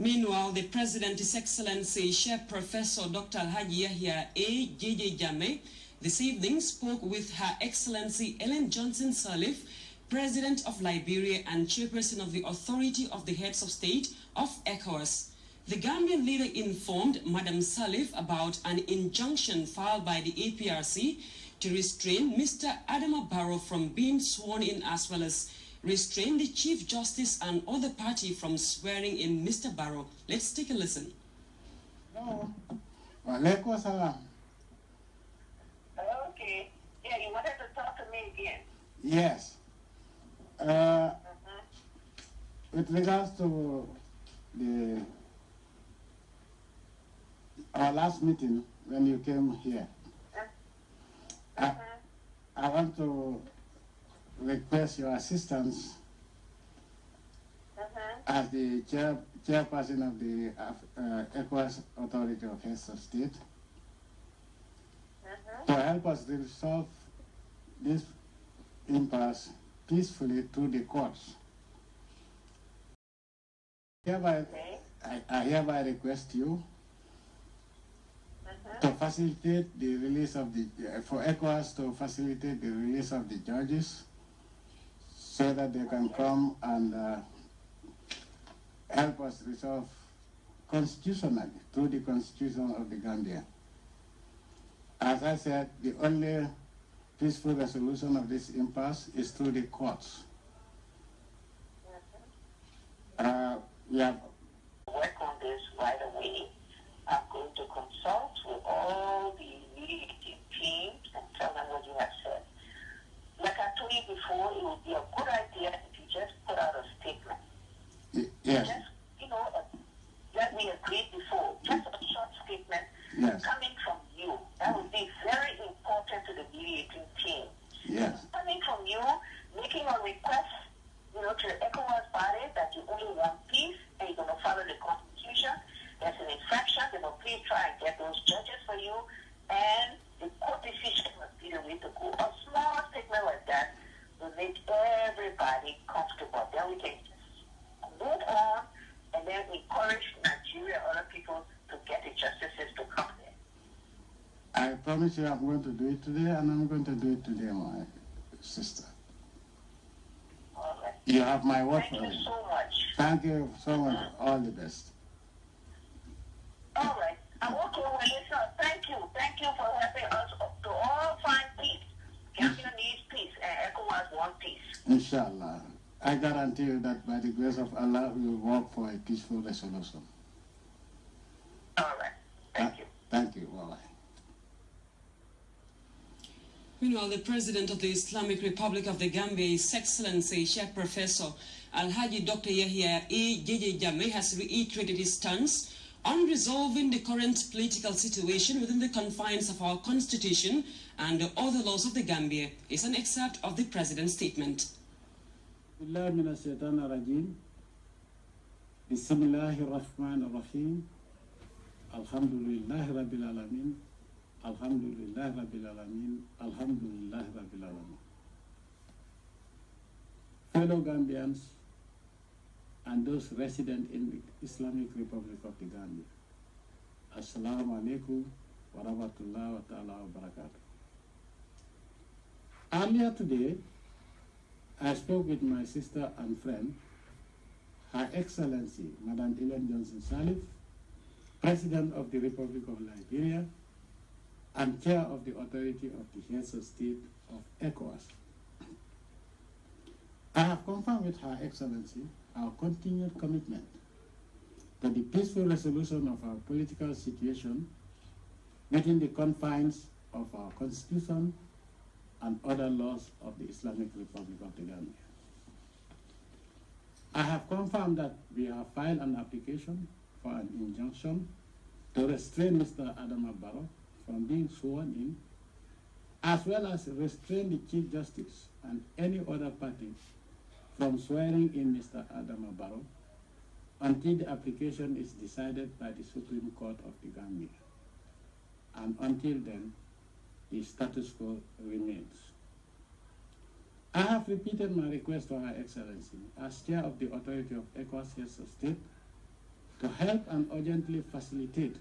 Meanwhile, the President, His Excellency Chef Professor Dr. Yahya Jammeh, this evening spoke with Her Excellency Ellen Johnson Sirleaf, President of Liberia and Chairperson of the Authority of the Heads of State of ECOWAS. The Gambian leader informed Madam Sirleaf about an injunction filed by the APRC to restrain Mr. Adama Barrow from being sworn in, as well as restrain the Chief Justice and other party from swearing in Mr. Barrow. Let's take a listen. No. Walaikum salam. Okay. Yeah, you wanted to talk to me again? Yes. With regards to our last meeting when you came here, I want to request your assistance as the chairperson of the ECOWAS Authority of Heads of State to help us resolve this impasse peacefully through the courts. I hereby request you to facilitate the release of for ECOWAS to facilitate the release of the judges so that they can come and help us resolve constitutionally through the Constitution of the Gambia. As I said, the only peaceful resolution of this impasse is through the courts. We have work on this right away. I'm going to consult with all the mediating teams and tell them what you have said. Like I told you before, it would be a good idea if you just put out a statement. Yes. Just, that we agreed before, just a short statement coming from you. That would be very important to the mediating team. Yes. Coming from you, making a request, to the ECOWAS body that you only want peace and you're going to follow the Constitution. There's an infraction, they will please try and get those judges for you, and the court decision must be the way to go. A small statement like that will make everybody comfortable. Then we can just move on and then encourage Nigeria and other people to get the justices to come there. I promise you I'm going to do it today, and I'm going to do it today, my sister. All right. You have my word for it. Thank you so much. Thank you so much. All the best. All right. I'm okay with it, sir. Thank you. Thank you for helping us to all find peace. Gambia needs peace, and ECOWAS wants peace. Inshallah. I guarantee you that by the grace of Allah, we will work for a peaceful resolution. All right. Thank you. Thank you. Bye-bye. Meanwhile, the President of the Islamic Republic of the Gambia, His Excellency Chef Professor Alhaji Dr. Yahya Jammeh has reiterated his stance on resolving the current political situation within the confines of our Constitution and the other laws of the Gambia. Is an excerpt of the President's statement. Bismillahirrahmanirrahim. Alhamdulillah Rabbil Alamin. Alhamdulillah Rabbil Alamin. Alhamdulillah Rabbil Alamin. Fellow Gambians and those resident in the Islamic Republic of the Gambia, Assalamu alaikum wa rahmatullahi wa ta'ala wa barakatuh. Earlier today, I spoke with my sister and friend, Her Excellency Madam Ellen Johnson Sirleaf, President of the Republic of Liberia and Chair of the Authority of the Heads of State of ECOWAS. I have confirmed with Her Excellency our continued commitment to the peaceful resolution of our political situation within the confines of our Constitution and other laws of the Islamic Republic of the Gambia. I have confirmed that we have filed an application for an injunction to restrain Mr. Adama Barrow from being sworn in, as well as restrain the Chief Justice and any other party from swearing in Mr. Adama Barrow until the application is decided by the Supreme Court of the Gambia. And until then, the status quo remains. I have repeated my request to Her Excellency, as Chair of the Authority of ECOWAS Heads of State, to help and urgently facilitate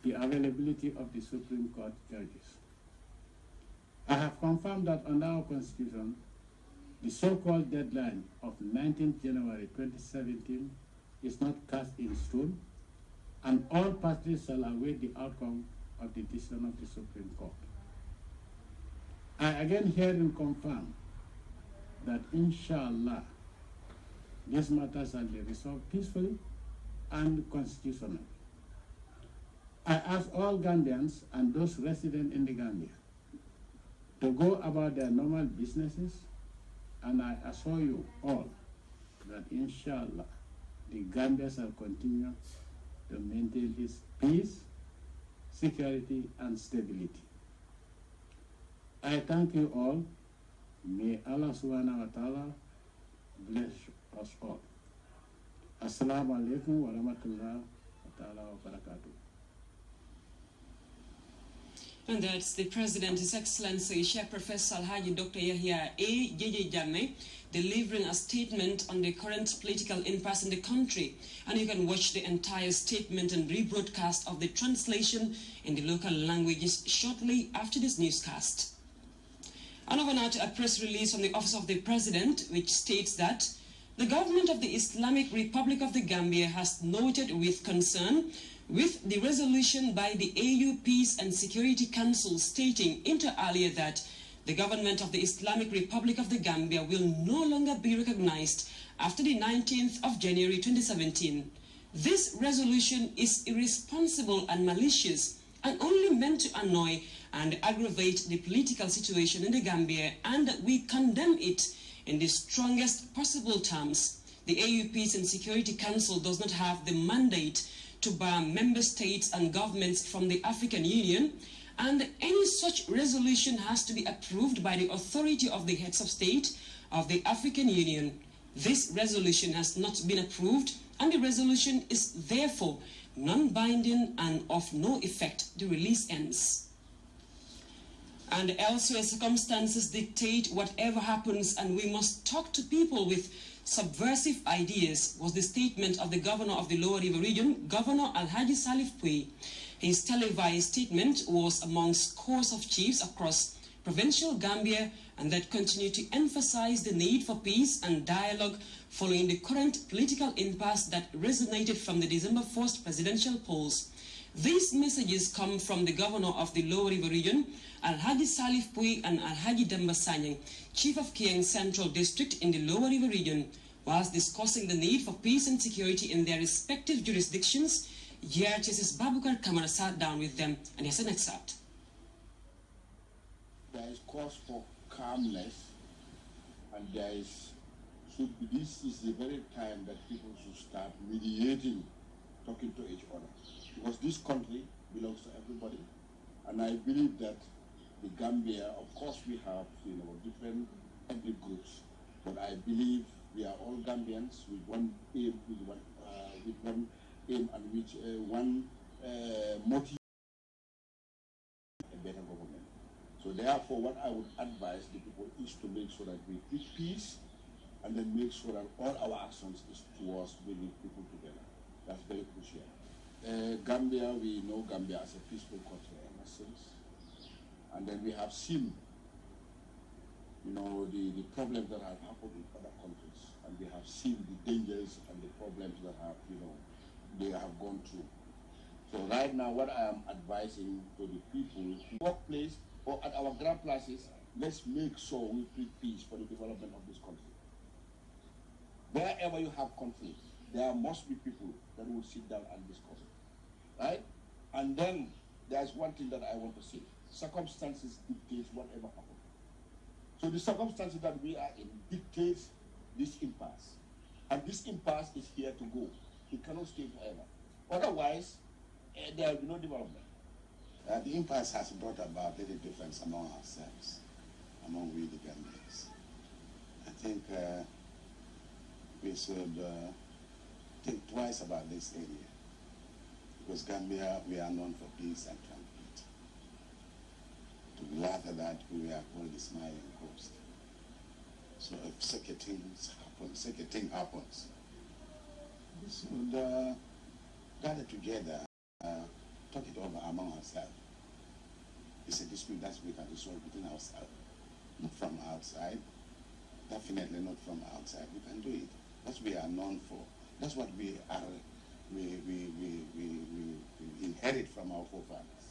the availability of the Supreme Court judges. I have confirmed that under our Constitution, the so-called deadline of 19th January 2017 is not cast in stone, and all parties shall await the outcome of the decision of the Supreme Court. I again herein confirm that inshallah, this matter shall be resolved peacefully and constitutionally. I ask all Gambians and those resident in the Gambia to go about their normal businesses, and I assure you all that inshallah, the Gambia shall continue to maintain its peace, security, and stability. I thank you all. May Allah subhanahu wa ta'ala bless us all. Assalamu alaikum wa rahmatullahi wa ta'ala wa barakatuh. And that's the President, His Excellency, Chair Professor Alhaji Dr. Yahya Jammeh, delivering a statement on the current political impasse in the country. And you can watch the entire statement and rebroadcast of the translation in the local languages shortly after this newscast. And over now to a press release from the Office of the President, which states that the government of the Islamic Republic of the Gambia has noted with concern with the resolution by the AU Peace and Security Council stating inter alia that the government of the Islamic Republic of the Gambia will no longer be recognized after the 19th of January 2017. This resolution is irresponsible and malicious and only meant to annoy and aggravate the political situation in the Gambia, and we condemn it in the strongest possible terms. The AU Peace and Security Council does not have the mandate to bar member states and governments from the African Union, and any such resolution has to be approved by the authority of the heads of state of the African Union. This resolution has not been approved, and the resolution is therefore non-binding and of no effect. The release ends. And elsewhere, circumstances dictate whatever happens, and we must talk to people with subversive ideas, was the statement of the governor of the Lower River region, Governor Alhaji Salif Pui. His televised statement was amongst scores of chiefs across provincial Gambia, and that continued to emphasize the need for peace and dialogue following the current political impasse that resonated from the December 1st presidential polls. These messages come from the governor of the Lower River region, Alhaji Salif Pui, and Alhaji Demba Sanyang, chief of Kiang Central District in the Lower River region. Whilst discussing the need for peace and security in their respective jurisdictions, GRTS's Babukar Kamara sat down with them, and here's an excerpt. There is cause for calmness, and this is the very time that people should start mediating, talking to each other. Because this country belongs to everybody, and I believe that the Gambia, of course we have different ethnic groups, but I believe we are all Gambians with one aim, and which one motive, a better government. So therefore, what I would advise the people is to make sure that we keep peace, and then make sure that all our actions is towards bringing people together. That's very crucial. Gambia, we know Gambia as a peaceful country ever since. And then we have seen, the problems that have happened in other countries. And we have seen the dangers and the problems that have, they have gone through. So right now, what I am advising to the people, workplace or at our grand places, let's make sure we bring peace for the development of this country. Wherever you have conflict, there must be people that will sit down and discuss it. Right? And then there's one thing that I want to say. Circumstances dictate whatever happens. So the circumstances that we are in dictates this impasse. And this impasse is here to go. It cannot stay forever. Otherwise, there will be no development. The impasse has brought about little difference among ourselves, among we the Gambians. I think we should think twice about this area. Because Gambia, we are known for peace and tranquility. To be after that, we are called the smiling coast. So if such a thing happens, we should gather together, talk it over among ourselves. It's a dispute that we can resolve within ourselves, not from outside. Definitely not from outside. We can do it. That's what we are known for. That's what we are. We inherit from our forefathers.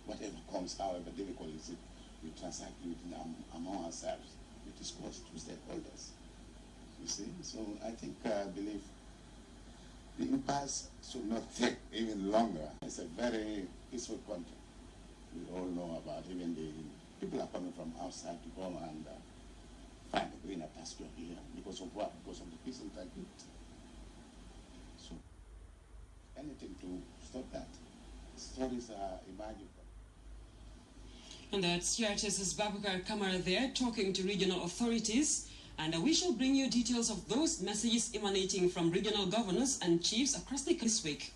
Whatever comes, however difficult is it, we transact it among ourselves. We discuss to stakeholders. You see? So I think, I believe the impasse should not take even longer. It's a very peaceful country. We all know about even the people are coming from outside to come and find a greener pasture here because of what? Because of the peace and tranquility. So anything to stop that. Stories are emerging. And that's CRTS's Babakar Kamara there talking to regional authorities. And we shall bring you details of those messages emanating from regional governors and chiefs across the country this week.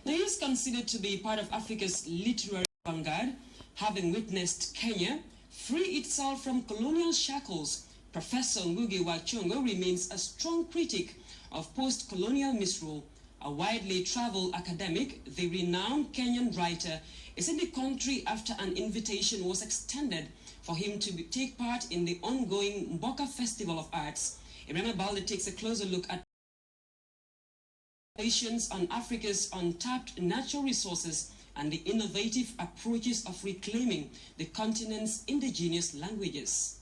Now, he is considered to be part of Africa's literary vanguard, having witnessed Kenya free itself from colonial shackles. Professor Ngugi wa Thiong'o remains a strong critic of post-colonial misrule. A widely traveled academic, the renowned Kenyan writer is in the country after an invitation was extended for him to take part in the ongoing Mboka Festival of Arts. Irema Balde takes a closer look at on Africa's untapped natural resources and the innovative approaches of reclaiming the continent's indigenous languages.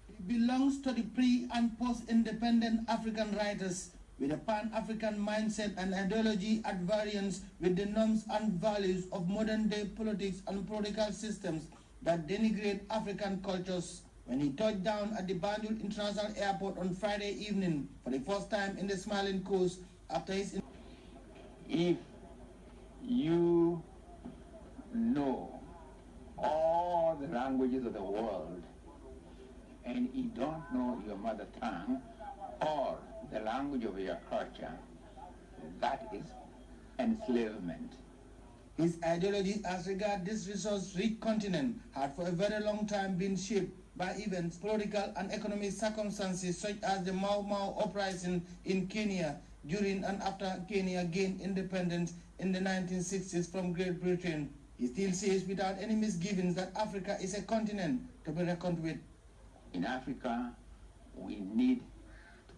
It belongs to the pre- and post-independent African writers with a pan-African mindset and ideology at variance with the norms and values of modern-day politics and political systems that denigrate African cultures. When he touched down at the Banjul International Airport on Friday evening for the first time in the Smiling Coast after his... If you know all the languages of the world and you don't know your mother tongue or the language of your culture, that is enslavement. His ideology as regards this resource-rich continent had for a very long time been shaped by events, political and economic circumstances such as the Mau Mau uprising in Kenya during and after Kenya gained independence in the 1960s from Great Britain. He still says without any misgivings that Africa is a continent to be reckoned with. In Africa, we need to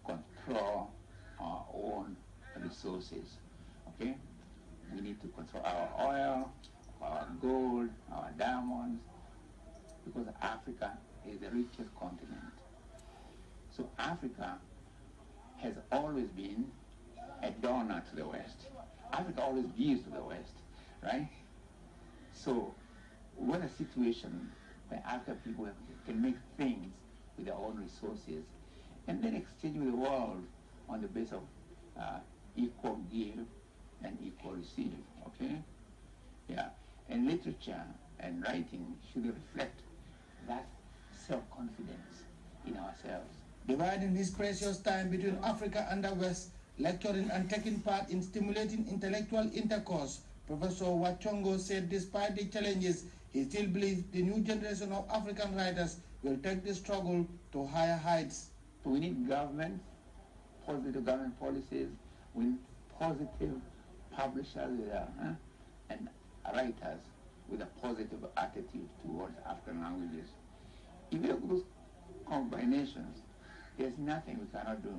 control our own resources, okay? We need to control our oil, our gold, our diamonds, because Africa is the richest continent. So Africa has always been a donor to the West. Africa always gives to the West, right? So what a situation where African people can make things with their own resources and then exchange with the world on the basis of equal give and equal receive, okay? Yeah, and literature and writing should reflect that self-confidence in ourselves. Dividing his precious time between Africa and the West, lecturing and taking part in stimulating intellectual intercourse, Professor wa Thiong'o said despite the challenges, he still believes the new generation of African writers will take the struggle to higher heights. We need government, positive government policies, we need positive publishers and writers with a positive attitude towards African languages. If you look at those combinations, there's nothing we cannot do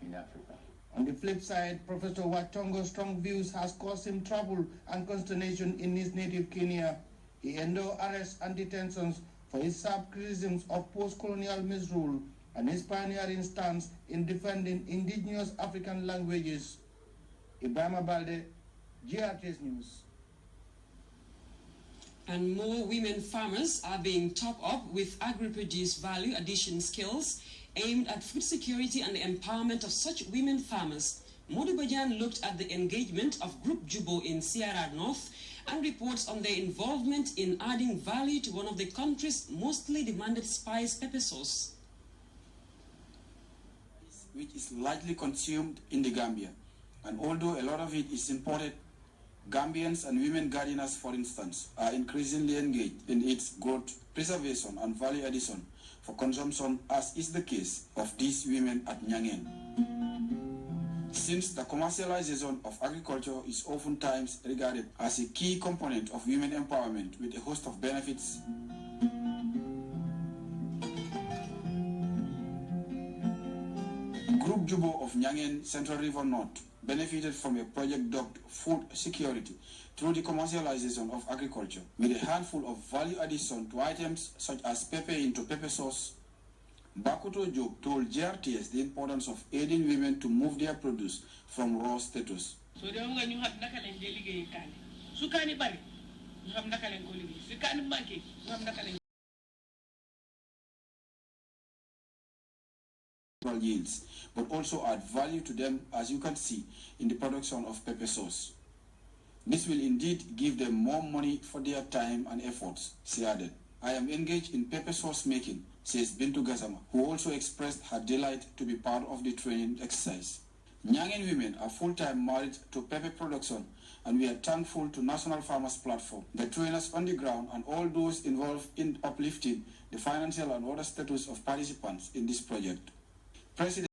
in Africa. On the flip side, Professor wa Thiong'o's strong views has caused him trouble and consternation in his native Kenya. He endured arrests and detentions for his sharp criticisms of post-colonial misrule and his pioneering stance in defending indigenous African languages. Ibrahima Balde, GRTS News. And more women farmers are being topped up with agri-produce value addition skills aimed at food security and the empowerment of such women farmers. Modu Bajan looked at the engagement of Group Jubo in Sierra North and reports on their involvement in adding value to one of the country's mostly demanded spice pepper sauce, which is largely consumed in the Gambia. And although a lot of it is imported, Gambians and women gardeners, for instance, are increasingly engaged in its growth, preservation, and value addition for consumption, as is the case of these women at Nyangen. since the commercialization of agriculture is oftentimes regarded as a key component of women empowerment with a host of benefits. Group Jubo of Nyangen Central River North benefited from a project dubbed Food Security through the commercialization of agriculture, with a handful of value addition to items such as pepper into pepper sauce. Bakuto Job told GRTS the importance of aiding women to move their produce from raw status. So they want you have nakalen delegate kani. Sukani bari, you have nakalen koligi. Sukani monkey, you have nakalen. Yields, but also add value to them, as you can see in the production of pepper sauce. This will indeed give them more money for their time and efforts, she added. I am engaged in pepper sauce making, says Bintu Gazama, who also expressed her delight to be part of the training exercise. Nyangen women are full-time married to pepper production, and we are thankful to National Farmers Platform, the trainers on the ground, and all those involved in uplifting the financial and other status of participants in this project. President